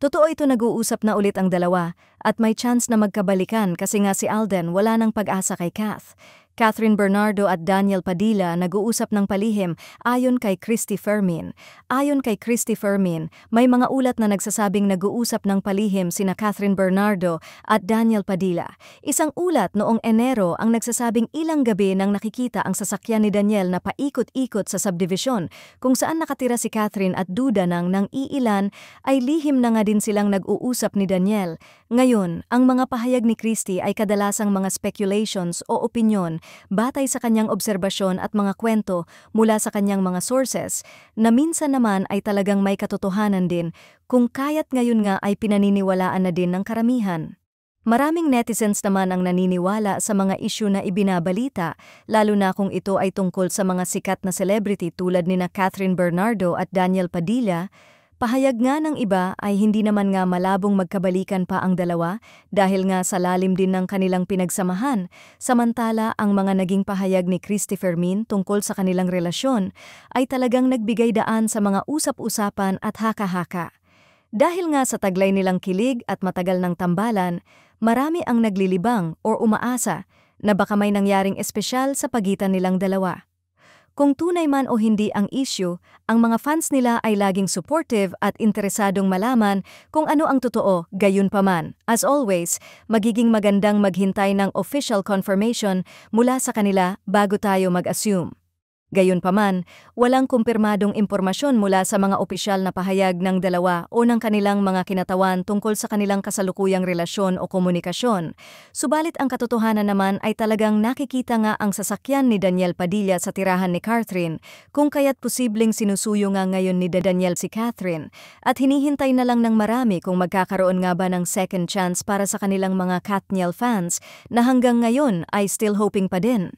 Totoo ito, nag-uusap na ulit ang dalawa at may chance na magkabalikan kasi nga si Alden wala nang pag-asa kay Kath. Catherine Bernardo at Daniel Padilla nag-uusap ng palihim ayon kay Christy Fermin. Ayon kay Christy Fermin, may mga ulat na nagsasabing nag-uusap ng palihim sina Catherine Bernardo at Daniel Padilla. Isang ulat noong Enero ang nagsasabing ilang gabi nang nakikita ang sasakyan ni Daniel na paikot-ikot sa subdivision kung saan nakatira si Catherine at duda nang iilan ay lihim na nga din silang nag-uusap ni Daniel. Ngayon, ang mga pahayag ni Christy ay kadalasang mga speculations o opinyon batay sa kanyang obserbasyon at mga kwento mula sa kanyang mga sources na minsan naman ay talagang may katotohanan din kung kaya't ngayon nga ay pinaniniwalaan na din ng karamihan. Maraming netizens naman ang naniniwala sa mga isyu na ibinabalita, lalo na kung ito ay tungkol sa mga sikat na celebrity tulad nina Catherine Bernardo at Daniel Padilla. Pahayag nga ng iba ay hindi naman nga malabong magkabalikan pa ang dalawa dahil nga sa lalim din ng kanilang pinagsamahan, samantala ang mga naging pahayag ni Christy Fermin tungkol sa kanilang relasyon ay talagang nagbigay daan sa mga usap-usapan at haka-haka. Dahil nga sa taglay nilang kilig at matagal ng tambalan, marami ang naglilibang o umaasa na baka may nangyaring espesyal sa pagitan nilang dalawa. Kung tunay man o hindi ang issue, ang mga fans nila ay laging supportive at interesadong malaman kung ano ang totoo. Gayunpaman, as always, magiging magandang maghintay ng official confirmation mula sa kanila bago tayo mag-assume. Gayunpaman, walang kumpirmadong impormasyon mula sa mga opisyal na pahayag ng dalawa o ng kanilang mga kinatawan tungkol sa kanilang kasalukuyang relasyon o komunikasyon. Subalit ang katotohanan naman ay talagang nakikita nga ang sasakyan ni Daniel Padilla sa tirahan ni Catherine, kung kaya't posibleng sinusuyo nga ngayon ni Daniel si Catherine, at hinihintay na lang ng marami kung magkakaroon nga ba ng second chance para sa kanilang mga Katniel fans na hanggang ngayon ay still hoping pa din.